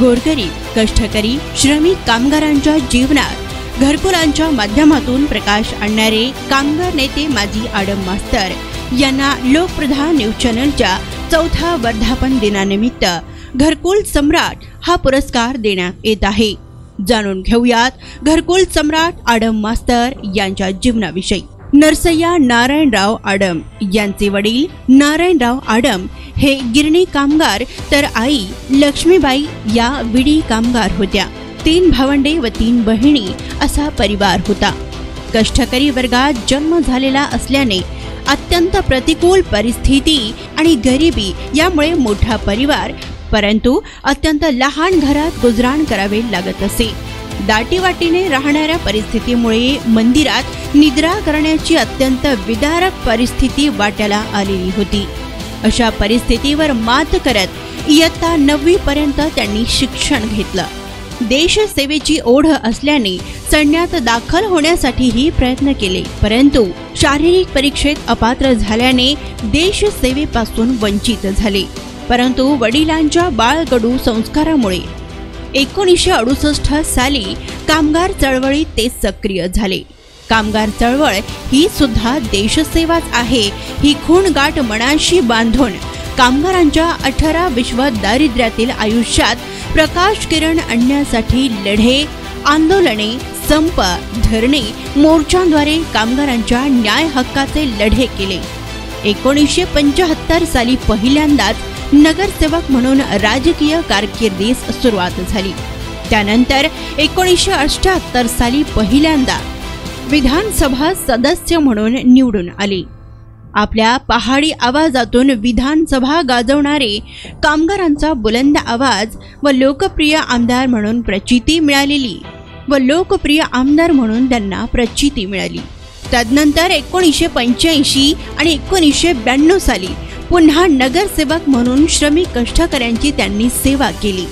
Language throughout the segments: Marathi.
गोरगरीब, कष्टकरी, श्रमिक कामगारांच्या जीवनात घरकुलांच्या माध्यमातून प्रकाश आणणारे कामगार नेते माजी आडम मास्तर यांना लोकप्रधान न्यूज चॅनलच्या 4थ्या वर्धापन दिनानिमित्त घरकुल सम्राट हा पुरस्कार देण्यात येत आहे। जाणून घेऊयात घरकुल सम्राट आडम मास्तर यांच्या जीवनाविषयी। नरसय्या नारायणराव आडम यांचे वडील नारायणराव आडम हे गिरणी कामगार तर आई लक्ष्मीबाई या विडी कामगार होत्या। 3 भावंडे व 3 बहिणी असा परिवार होता। कष्टकरी वर्गात जन्म झालेला असल्याने अत्यंत प्रतिकूल परिस्थिती आणि गरिबी यामुळे मोठा परिवार परंतु अत्यंत लहान घरात गुजराण करावे लागत असे। दाटीवाटीने राहणाऱ्या परिस्थितीमुळे मंदिरात निद्रा करण्याची अत्यंत विदारक परिस्थिती वाट्याला आलेली होती। अशा परिस्थितीवर मात करत इयत्ता 9वी पर्यंत त्यांनी शिक्षण घेतलं। देशसेवेची ओढ असल्याने सैन्यात दाखल होण्यासाठीही प्रयत्न केले, परंतु शारीरिक परीक्षेत अपात्र झाल्याने देशसेवेपासून वंचित झाले। परंतु वडिलांच्या बाळकडू संस्कारामुळे 1968 साली कामगार चळवळीत ते सक्रिय झाले। कामगार चळवळ ही सुद्धा देशसेवाच आहे ही खूण गाठ मनाशी बांधून कामगारांच्या 18 विश्व दारिद्र्यातील आयुष्यात प्रकाश किरण आणण्यासाठी लढे, आंदोलने, संप, धरणे, मोर्चांद्वारे कामगारांच्या न्याय हक्काचे लढे केले। 1975 साली पहिल्यांदाच नगरसेवक म्हणून राजकीय कारकिर्दीस सुरुवात झाली। त्यानंतर 1978 साली पहिल्यांदा विधानसभा सदस्य म्हणून निवडून आले। आपल्या पहाडी आवाजातून विधानसभा गाजवणारे कामगारांचा बुलंद आवाज व लोकप्रिय आमदार म्हणून प्रचिती मिळाली तदनंतर 1985 आणि 1992 साली पुन्हा नगरसेवक म्हणून श्रमिक कष्टकऱ्यांची त्यांनी सेवा केली।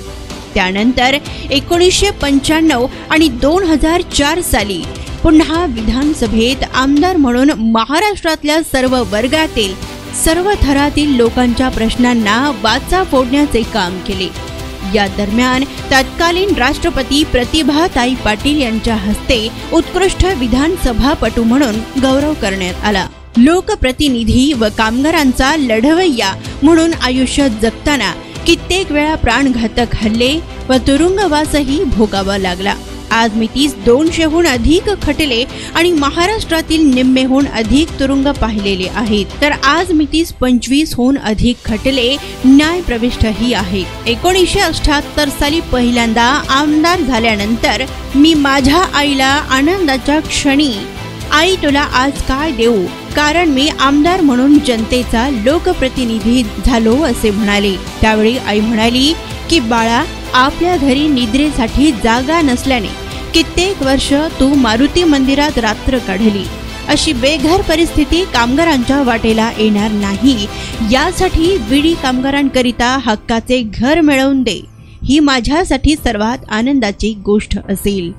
त्यानंतर 1995 आणि 2004 साली पुन्हा विधानसभेत आमदार म्हणून महाराष्ट्रातल्या सर्व वर्गातील सर्व थरातील लोकांच्या प्रश्नांना वाचा फोडण्याचे काम केले। या दरम्यान तत्कालीन राष्ट्रपती प्रतिभाताई पाटील यांच्या हस्ते उत्कृष्ट विधानसभापटू म्हणून गौरव करण्यात आला। लोकप्रतिनिधी व कामगारांचा लढवय्या म्हणून आयुष्य जगताना कित्येक वेळा प्राणघातक हल्ले व तुरुंगवासही भोगावा लागला। आज मितीस 200हून अधिक खटले आणि महाराष्ट्रातील निम्मेहून अधिक तुरुंग पाहिलेले आहेत, तर आज मितीस 25हून अधिक खटले न्याय प्रविष्टही आहेत। 1978 साली पहिल्यांदा आमदार झाल्यानंतर मी माझ्या आईला आनंदाच्या क्षणी आई तुला आज काय देऊ, कारण मी आमदार म्हणून जनतेचा लोकप्रतिनिधी झालो असे म्हणाले। त्यावेळी आई म्हणाली की बाळा, आपल्या घरी निद्रेसाठी जागा नसल्याने कित्येक वर्ष तू मारुती मंदिरात रात्र काढली। अशी बेघर परिस्थिती कामगारांच्या वाटेला येणार नाही, यासाठी विडी कामगारांकरिता हक्काचे घर मिळवून दे, ही माझ्यासाठी सर्वात आनंदाची गोष्ट असेल।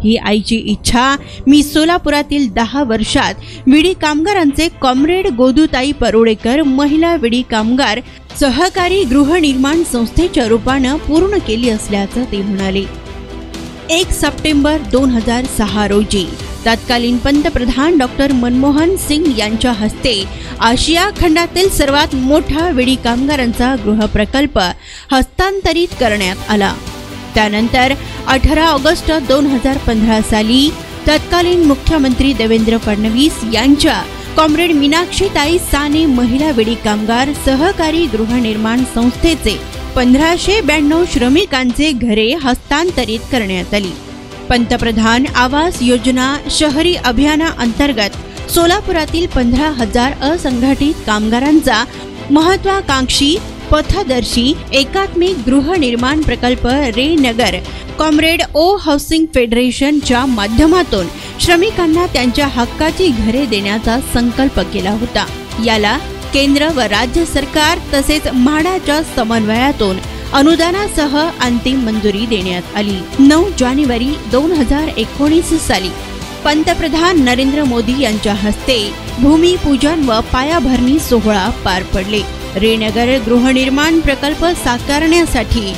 ही आईची इच्छा मी सोलापुरातील 10 वर्षात विडी कामगारांचे कॉम्रेड गोदूताई परोडेकर महिला विडी कामगार सहकारी गृहनिर्माण संस्थेच्या रूपाने पूर्ण केली असल्याचं ते म्हणाले। 1 सप्टेंबर 2006 रोजी तत्कालीन पंतप्रधान डॉक्टर मनमोहन सिंग यांच्या हस्ते आशिया खंडातील सर्वात मोठा विडी कामगारांचा गृहप्रकल्प हस्तांतरित करण्यात आला। त्यानंतर 18 ऑगस्ट 2015 साली तत्कालीन मुख्यमंत्री देवेंद्र फडणवीस यांच्या कॉम्रेड मीनाक्षीताई साने महिला विडी कामगार सहकारी गृहनिर्माण संस्थेचे 1592 श्रमिकांचे घरे हस्तांतरित करण्यात आली। पंतप्रधान आवास योजना शहरी अभियानाअंतर्गत सोलापुरातील 15,000 असंघटित कामगारांचा महत्वाकांक्षी पथदर्शी एकात्मिक गृहनिर्माण प्रकल्प रेनगर कॉम्रेड ओ हाऊसिंग फेडरेशनच्या माध्यमातून श्रमिकांना त्यांच्या हक्काची घरे देण्याचा संकल्प केला होता। याला केंद्र व राज्य सरकार तसेच म्हाडाच्या समन्वयातून अनुदानासह अंतिम मंजुरी देण्यात आली। 9 जानेवारी 2019 साली पंतप्रधान नरेंद्र मोदी यांच्या हस्ते भूमिपूजन व पायाभरणी सोहळा पार पडले। रेनगर गृहनिर्माण प्रकल्प साकारण्यासाठी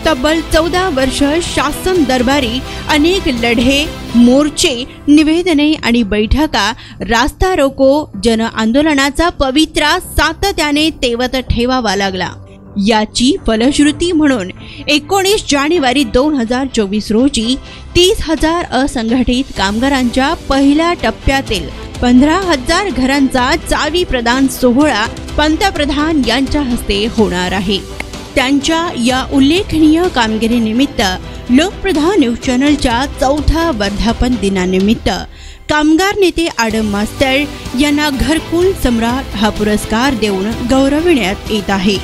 तब्बल 14 वर्ष शासन दरबारी अनेक लढे, मोर्चे, निवेदने आणि बैठका, रास्ता रोको, जन आंदोलनाचा पवित्रा सातत्याने तेवत ठेवावा लागला। याची फलश्रुती म्हणून 19 जानेवारी 2024 रोजी 30,000 असंघटित कामगारांच्या पहिल्या टप्प्यातील 15,000 घरांचा चावी प्रदान सोहळा पंतप्रधान यांच्या हस्ते होणार आहे। त्यांच्या या उल्लेखनीय कामगिरीनिमित्त लोकप्रधान न्यूज चॅनलच्या 4थ्या वर्धापन दिनानिमित्त कामगार नेते आडम मास्तर यांना घरकुल सम्राट हा पुरस्कार देऊन गौरविण्यात येत आहे।